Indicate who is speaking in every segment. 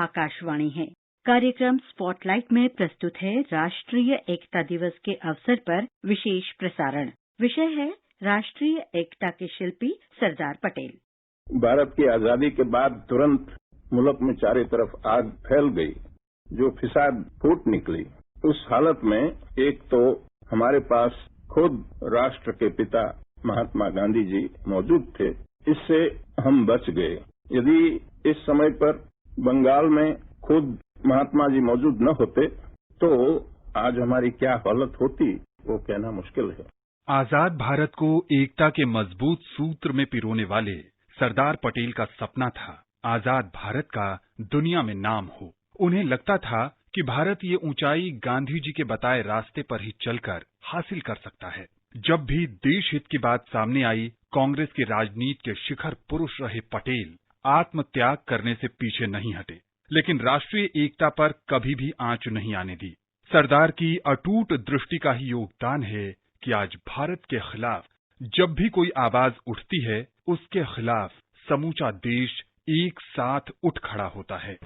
Speaker 1: आकाशवाणी है। कार्यक्रम स्पॉटलाइट में प्रस्तुत है राष्ट्रीय एकता दिवस के अवसर पर विशेष प्रसारण। विषय है राष्ट्रीय एकता के शिल्पी सरदार पटेल।
Speaker 2: भारत की आजादी के बाद तुरंत मुल्क में चारों तरफ आग फैल गई, जो फिसाद फूट निकली। उस हालत में एक तो हमारे पास खुद राष्ट्र के पिता महात्मा गांधी जी मौजूद थे, इससे हम बच गए। यदि इस समय पर बंगाल में खुद महात्मा जी मौजूद न होते तो आज हमारी क्या हालत होती, वो कहना मुश्किल है।
Speaker 3: आजाद भारत को एकता के मजबूत सूत्र में पिरोने वाले सरदार पटेल का सपना था आजाद भारत का दुनिया में नाम हो। उन्हें लगता था कि भारत ये ऊंचाई गांधी जी के बताए रास्ते पर ही चलकर हासिल कर सकता है। जब भी देश हित की बात सामने आई, कांग्रेस की राजनीति के शिखर पुरुष रहे पटेल आत्मत्याग करने से पीछे नहीं हटे, लेकिन राष्ट्रीय एकता पर कभी भी आंच नहीं आने दी। सरदार की अटूट दृष्टि का ही योगदान है कि आज भारत के खिलाफ जब भी कोई आवाज उठती है, उसके खिलाफ समूचा देश एक साथ उठ खड़ा होता है।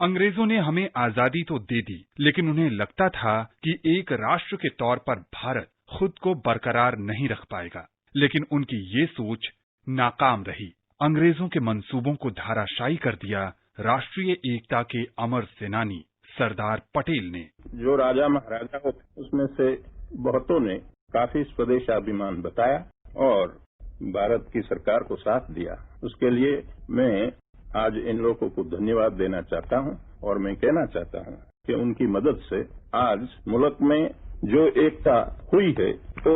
Speaker 3: अंग्रेजों ने हमें आजादी तो दे दी, लेकिन उन्हें लगता था कि एक राष्ट्र के तौर पर भारत खुद को बरकरार नहीं रख पाएगा। लेकिन उनकी ये सोच नाकाम रही। अंग्रेजों के मंसूबों को धाराशायी कर दिया राष्ट्रीय एकता के अमर सेनानी सरदार पटेल ने।
Speaker 2: जो राजा महाराजा थे, उसमें से बहुतों ने काफी स्वदेशाभिमान बताया और भारत की सरकार को साथ दिया। उसके लिए मैं आज इन लोगों को धन्यवाद देना चाहता हूं और मैं कहना चाहता हूं कि उनकी मदद से आज मुल्क में जो एकता हुई है तो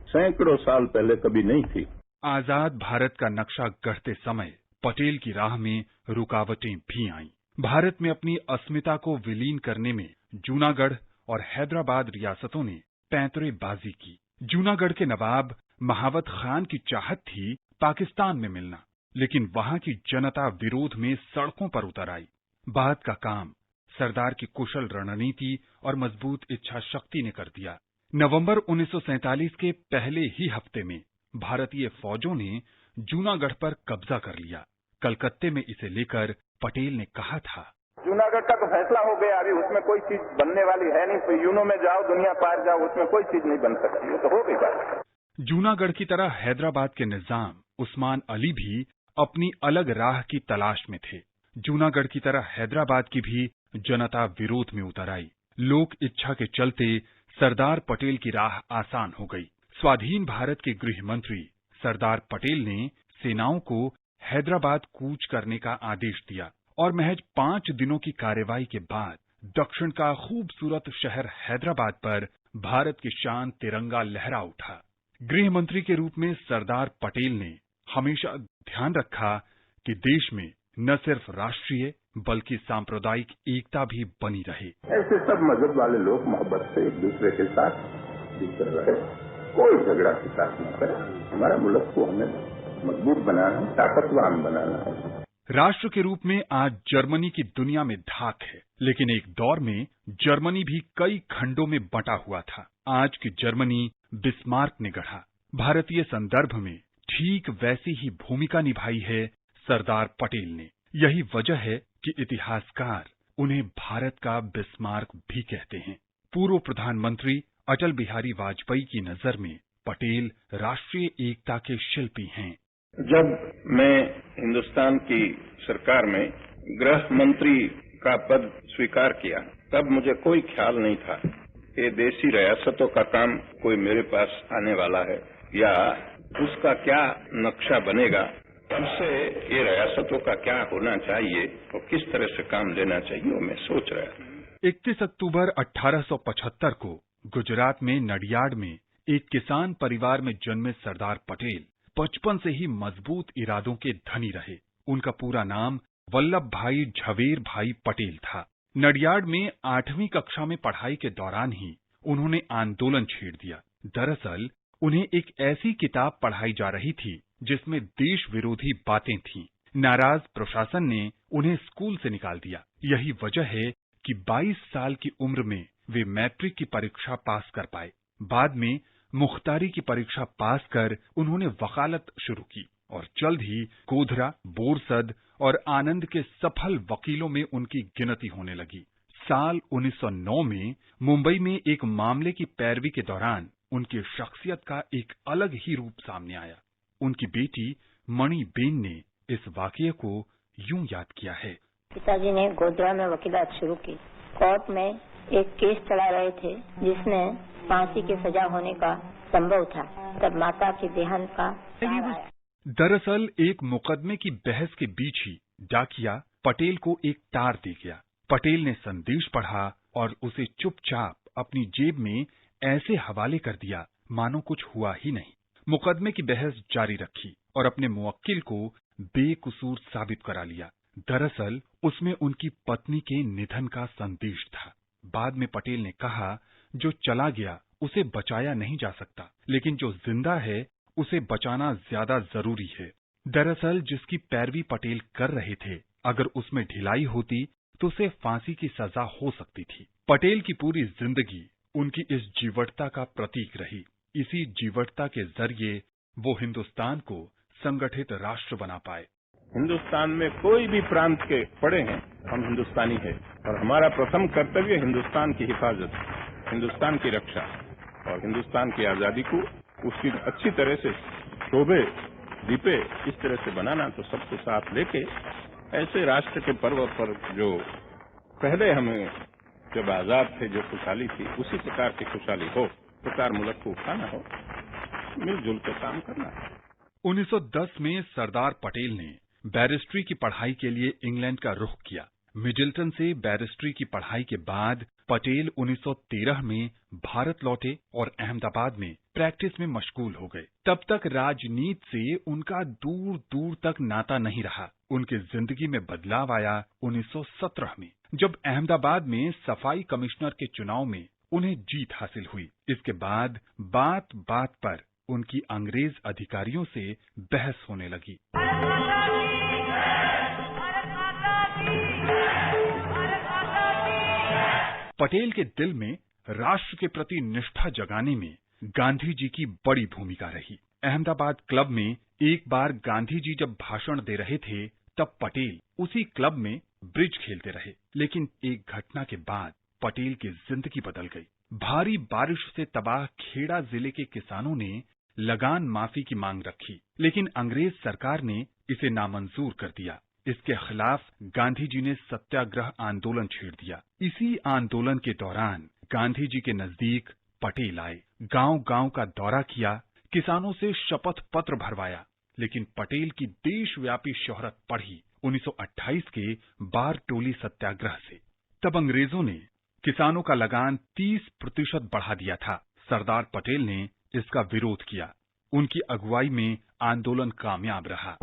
Speaker 2: सैकड़ों साल पहले कभी नहीं थी।
Speaker 3: आजाद भारत का नक्शा गढ़ते समय पटेल की राह में रुकावटें भी आईं। भारत में अपनी अस्मिता को विलीन करने में जूनागढ़ और हैदराबाद रियासतों ने पैंतरेबाजी की। जूनागढ़ के नवाब महावत खान की चाहत थी पाकिस्तान में मिलना, लेकिन वहां की जनता विरोध में सड़कों पर उतर आई। बाद का काम सरदार की कुशल रणनीति और मजबूत इच्छा शक्ति ने कर दिया। नवंबर 1947 के पहले ही हफ्ते में भारतीय फौजों ने जूनागढ़ पर कब्जा कर लिया। कलकत्ते में इसे लेकर पटेल ने कहा था,
Speaker 4: जूनागढ़ का तो फैसला हो गया, अभी उसमें कोई चीज बनने वाली है नहीं। तो यूनो में जाओ, दुनिया पार जाओ, उसमें कोई चीज नहीं बन सकती, वो तो हो गई बात।
Speaker 3: जूनागढ़ की तरह हैदराबाद के निजाम उस्मान अली भी अपनी अलग राह की तलाश में थे। जूनागढ़ की तरह हैदराबाद की भी जनता विरोध में उतर आई। लोक इच्छा के चलते सरदार पटेल की राह आसान हो गई। स्वाधीन भारत के गृह मंत्री सरदार पटेल ने सेनाओं को हैदराबाद कूच करने का आदेश दिया और महज 5 दिनों की कार्रवाई के बाद दक्षिण का खूबसूरत शहर हैदराबाद पर भारत की शान तिरंगा लहरा उठा। गृह मंत्री के रूप में सरदार पटेल ने हमेशा ध्यान रखा कि देश में न सिर्फ राष्ट्रीय बल्कि सांप्रदायिक एकता भी बनी रहे।
Speaker 2: ऐसे सब मजहब वाले लोग मोहब्बत से एक दूसरे के साथ जीते रहे, कोई झगड़ा के साथ न करे। हमारा मुल्क को हमें मजबूत बनाना है, ताकतवान बनाना है।
Speaker 3: राष्ट्र के रूप में आज जर्मनी की दुनिया में धाक है, लेकिन एक दौर में जर्मनी भी कई खंडों में बंटा हुआ था। आज की जर्मनी बिस्मार्क ने गढ़ा। भारतीय संदर्भ में ठीक वैसी ही भूमिका निभाई है सरदार पटेल ने। यही वजह है कि इतिहासकार उन्हें भारत का बिस्मार्क भी कहते हैं। पूर्व प्रधानमंत्री अटल बिहारी वाजपेयी की नजर में पटेल राष्ट्रीय एकता के शिल्पी हैं।
Speaker 2: जब मैं हिंदुस्तान की सरकार में गृह मंत्री का पद स्वीकार किया, तब मुझे कोई ख्याल नहीं था कि देशी रियासतों का काम कोई मेरे पास आने वाला है या उसका क्या नक्शा बनेगा, उससे ये रियासतों का क्या होना चाहिए और किस तरह से काम लेना चाहिए, वो मैं सोच रहा था।
Speaker 3: 31 अक्टूबर 1875 को गुजरात में नडियाड में एक किसान परिवार में जन्मे सरदार पटेल बचपन से ही मजबूत इरादों के धनी रहे। उनका पूरा नाम वल्लभ भाई झवेर भाई पटेल था। नडियाड में 8वीं कक्षा में पढ़ाई के दौरान ही उन्होंने आंदोलन छेड़ दिया। दरअसल उन्हें एक ऐसी किताब पढ़ाई जा रही थी जिसमें देश विरोधी बातें थीं। नाराज प्रशासन ने उन्हें स्कूल से निकाल दिया। यही वजह है कि 22 साल की उम्र में वे मैट्रिक की परीक्षा पास कर पाए। बाद में मुख्तारी की परीक्षा पास कर उन्होंने वकालत शुरू की और जल्द ही गोधरा, बोरसद और आनंद के सफल वकीलों में उनकी गिनती होने लगी। साल 1909 में मुंबई में एक मामले की पैरवी के दौरान उनकी शख्सियत का एक अलग ही रूप सामने आया। उनकी बेटी मणि बेन ने इस वाकये को यूं याद किया है।
Speaker 5: पिताजी ने गोधरा में वकीलात शुरू की। कोर्ट में एक केस चला रहे थे जिसमें फांसी की सजा होने का संभव था। तब माता के देहांत का
Speaker 3: दरअसल एक मुकदमे की बहस के बीच ही डाकिया पटेल को एक तार दे गया। पटेल ने संदेश पढ़ा और उसे चुपचाप अपनी जेब में ऐसे हवाले कर दिया मानो कुछ हुआ ही नहीं। मुकदमे की बहस जारी रखी और अपने मुवक्किल को बेकसूर साबित करा लिया। दरअसल उसमें उनकी पत्नी के निधन का संदेश था। बाद में पटेल ने कहा, जो चला गया उसे बचाया नहीं जा सकता, लेकिन जो जिंदा है उसे बचाना ज्यादा जरूरी है। दरअसल जिसकी पैरवी पटेल कर रहे थे, अगर उसमें ढिलाई होती तो उसे फांसी की सजा हो सकती थी। पटेल की पूरी जिंदगी उनकी इस जीवटता का प्रतीक रही। इसी जीवटता के जरिए वो हिंदुस्तान को संगठित राष्ट्र बना पाए।
Speaker 2: हिंदुस्तान में कोई भी प्रांत के पड़े हैं, हम हिंदुस्तानी हैं और हमारा प्रथम कर्तव्य हिंदुस्तान की हिफाजत, हिंदुस्तान की रक्षा और हिंदुस्तान की आजादी को उसकी अच्छी तरह से शोभे दीपे इस तरह से बनाना। तो सबको साथ लेके ऐसे राष्ट्र के पर्व पर जो पहले हमें जब आजाद थे जो खुशहाली थी, उसी प्रकार की खुशहाली हो, प्रकार मुल्क को उठाना हो, मिलजुल कर काम करना है।
Speaker 3: 1910 में सरदार पटेल ने बैरिस्ट्री की पढ़ाई के लिए इंग्लैंड का रुख किया। मिडिल्टन से बैरिस्ट्री की पढ़ाई के बाद पटेल 1913 में भारत लौटे और अहमदाबाद में प्रैक्टिस में मशगूल हो गए। तब तक राजनीति से उनका दूर दूर तक नाता नहीं रहा। उनकी जिंदगी में बदलाव आया 1917 में, जब अहमदाबाद में सफाई कमिश्नर के चुनाव में उन्हें जीत हासिल हुई। इसके बाद बात बात पर उनकी अंग्रेज अधिकारियों से बहस होने लगी। पटेल के दिल में राष्ट्र के प्रति निष्ठा जगाने में गांधी जी की बड़ी भूमिका रही। अहमदाबाद क्लब में एक बार गांधी जी जब भाषण दे रहे थे, तब पटेल उसी क्लब में ब्रिज खेलते रहे। लेकिन एक घटना के बाद पटेल की जिंदगी बदल गई। भारी बारिश से तबाह खेड़ा जिले के किसानों ने लगान माफी की मांग रखी, लेकिन अंग्रेज सरकार ने इसे नामंजूर कर दिया। इसके खिलाफ गांधी जी ने सत्याग्रह आंदोलन छेड़ दिया। इसी आंदोलन के दौरान गांधी जी के नजदीक पटेल आए, गांव-गांव का दौरा किया, किसानों से शपथ पत्र भरवाया। लेकिन पटेल की देशव्यापी शोहरत बढ़ी 1928 के बारडोली सत्याग्रह से। तब अंग्रेजों ने किसानों का लगान 30% बढ़ा दिया था। सरदार पटेल ने इसका विरोध किया। उनकी अगुवाई में आंदोलन कामयाब रहा।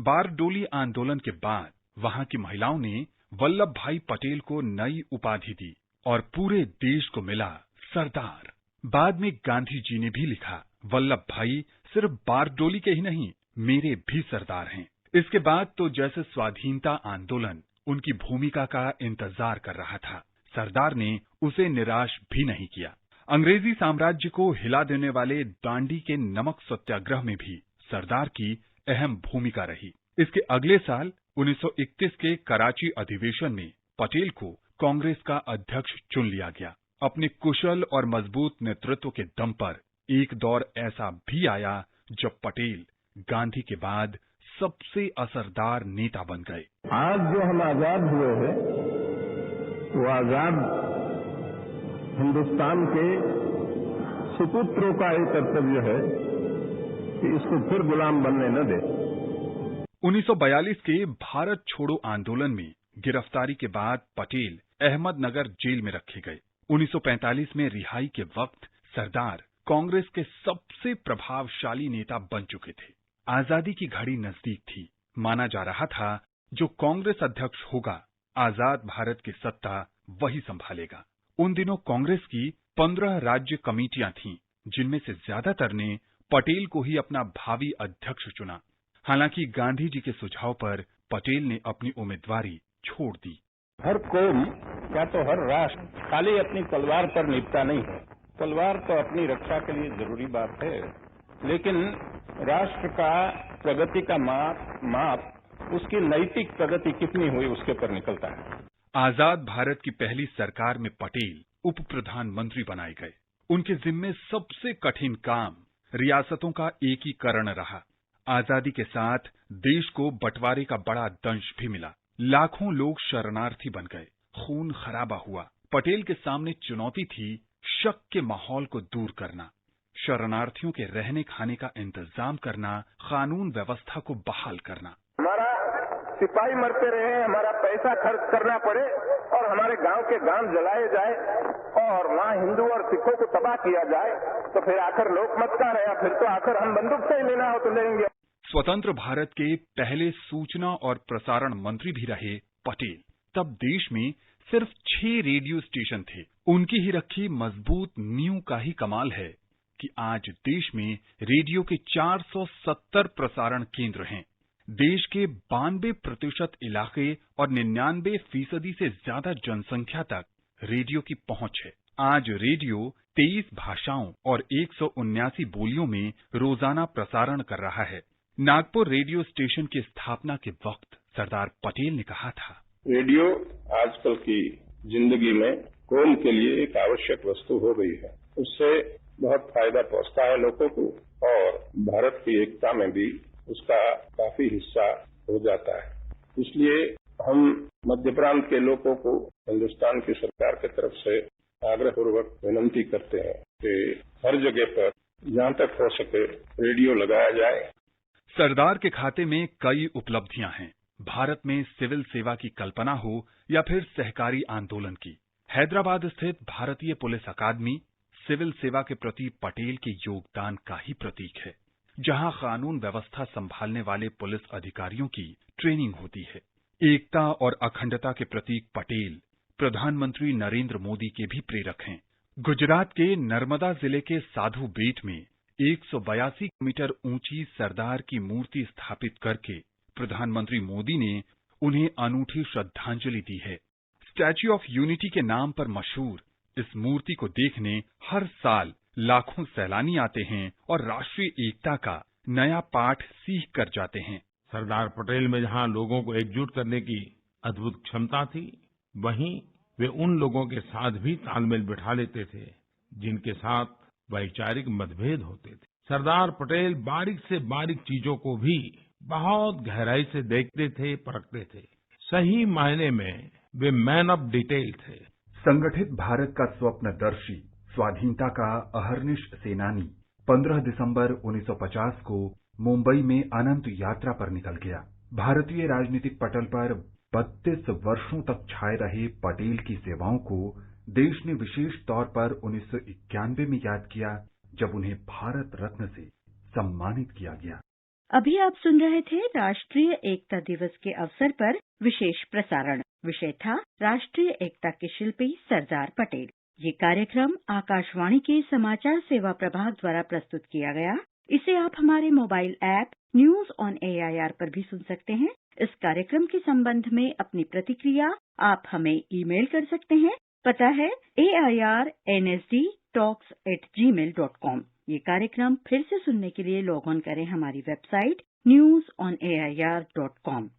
Speaker 3: बारडोली आंदोलन के बाद वहां की महिलाओं ने वल्लभ भाई पटेल को नई उपाधि दी और पूरे देश को मिला सरदार। बाद में गांधी जी ने भी लिखा, वल्लभ भाई सिर्फ बारडोली के ही नहीं, मेरे भी सरदार हैं। इसके बाद तो जैसे स्वाधीनता आंदोलन उनकी भूमिका का इंतजार कर रहा था। सरदार ने उसे निराश भी नहीं किया। अंग्रेजी साम्राज्य को हिला देने वाले दांडी के नमक सत्याग्रह में भी सरदार की अहम भूमिका रही। इसके अगले साल 1931 के कराची अधिवेशन में पटेल को कांग्रेस का अध्यक्ष चुन लिया गया। अपने कुशल और मजबूत नेतृत्व के दम पर एक दौर ऐसा भी आया जब पटेल गांधी के बाद सबसे असरदार नेता बन गए।
Speaker 2: आज जो हम आजाद हुए हैं, वो आजाद हिंदुस्तान के सुपुत्रों का एक कर्तव्य है कि इसको फिर गुलाम बनने न दे।
Speaker 3: 1942 के भारत छोड़ो आंदोलन में गिरफ्तारी के बाद पटेल अहमदनगर जेल में रखे गए। 1945 में रिहाई के वक्त सरदार कांग्रेस के सबसे प्रभावशाली नेता बन चुके थे। आजादी की घड़ी नजदीक थी। माना जा रहा था जो कांग्रेस अध्यक्ष होगा, आजाद भारत की सत्ता वही संभालेगा। उन दिनों कांग्रेस की 15 राज्य कमेटियां थीं, जिनमें से ज्यादातर ने पटेल को ही अपना भावी अध्यक्ष चुना। हालांकि गांधी जी के सुझाव पर पटेल ने अपनी उम्मीदवारी छोड़ दी।
Speaker 2: हर कौम या तो हर राष्ट्र खाली अपनी तलवार पर निपटा नहीं है, तलवार तो अपनी रक्षा के लिए जरूरी बात है, लेकिन राष्ट्र का प्रगति का माप उसकी नैतिक प्रगति कितनी हुई उसके पर निकलता है।
Speaker 3: आजाद भारत की पहली सरकार में पटेल उप प्रधानमंत्री बनाए गए। उनके जिम्मे सबसे कठिन काम रियासतों का एकीकरण रहा। आजादी के साथ देश को बंटवारे का बड़ा दंश भी मिला। लाखों लोग शरणार्थी बन गए, खून खराबा हुआ। पटेल के सामने चुनौती थी शक के माहौल को दूर करना, शरणार्थियों के रहने खाने का इंतजाम करना, कानून व्यवस्था को बहाल करना।
Speaker 4: हमारा सिपाही मरते रहे, हमारा पैसा खर्च करना पड़े और हमारे गांव के गांव जलाए जाए और वहाँ हिंदू और सिखों को तबाह किया जाए, तो फिर आखिर लोकमत का रहा, फिर तो आखिर हम बंदूक से ही लेना हो तो लेंगे।
Speaker 3: स्वतंत्र भारत के पहले सूचना और प्रसारण मंत्री भी रहे पटेल। तब देश में सिर्फ 6 रेडियो स्टेशन थे। उनकी ही रखी मजबूत नींव का ही कमाल है कि आज देश में रेडियो के 470 प्रसारण केंद्र हैं। देश के 92% इलाके और 99% से ज्यादा जनसंख्या तक रेडियो की पहुंच है। आज रेडियो 23 भाषाओं और 179 बोलियों में रोजाना प्रसारण कर रहा है। नागपुर रेडियो स्टेशन की स्थापना के वक्त सरदार पटेल ने कहा था,
Speaker 2: रेडियो आजकल की जिंदगी में कौम के लिए एक आवश्यक वस्तु हो गई है। उससे बहुत फायदा पहुंचता है लोगों को और भारत की एकता में भी उसका काफी हिस्सा हो जाता है। इसलिए हम मध्य प्रांत के लोगों को हिंदुस्तान की सरकार की तरफ से आग्रहपूर्वक विनंती करते हैं कि हर जगह पर जहां तक हो सके रेडियो लगाया जाए।
Speaker 3: सरदार के खाते में कई उपलब्धियां हैं। भारत में सिविल सेवा की कल्पना हो या फिर सहकारी आंदोलन की। हैदराबाद स्थित भारतीय पुलिस अकादमी सिविल सेवा के प्रति पटेल के योगदान का ही प्रतीक है, जहां कानून व्यवस्था संभालने वाले पुलिस अधिकारियों की ट्रेनिंग होती है। एकता और अखंडता के प्रतीक पटेल प्रधानमंत्री नरेंद्र मोदी के भी प्रेरक हैं। गुजरात के नर्मदा जिले के साधु बेट में 182 मीटर ऊंची सरदार की मूर्ति स्थापित करके प्रधानमंत्री मोदी ने उन्हें अनूठी श्रद्धांजलि दी है। स्टैच्यू ऑफ यूनिटी के नाम पर मशहूर इस मूर्ति को देखने हर साल लाखों सैलानी आते हैं और राष्ट्रीय एकता का नया पाठ सीख कर जाते हैं।
Speaker 6: सरदार पटेल में जहां लोगों को एकजुट करने की अद्भुत क्षमता थी, वहीं वे उन लोगों के साथ भी तालमेल बिठा लेते थे जिनके साथ वैचारिक मतभेद होते थे। सरदार पटेल बारीक से बारीक चीजों को भी बहुत गहराई से देखते थे, परखते थे। सही मायने में वे मैन ऑफ डिटेल थे।
Speaker 7: संगठित भारत का स्वप्नदर्शी, स्वाधीनता का अहर्निश सेनानी 15 दिसंबर 1950 को मुंबई में अनंत यात्रा पर निकल गया। भारतीय राजनीतिक पटल पर 32 वर्षों तक छाए रहे पटेल की सेवाओं को देश ने विशेष तौर पर 1991 में याद किया, जब उन्हें भारत रत्न से सम्मानित किया गया।
Speaker 1: अभी आप सुन रहे थे राष्ट्रीय एकता दिवस के अवसर पर विशेष प्रसारण। विषय था राष्ट्रीय एकता के शिल्पी सरदार पटेल। ये कार्यक्रम आकाशवाणी के समाचार सेवा प्रभाग द्वारा प्रस्तुत किया गया। इसे आप हमारे mobile app news on AIR पर भी सुन सकते हैं। इस कार्यक्रम के संबंध में अपनी प्रतिक्रिया आप हमें ईमेल कर सकते हैं। पता है airnsdtalks@gmail.com। ये कार्यक्रम फिर से सुनने के लिए लॉग ऑन करें हमारी वेबसाइट newsonair.com।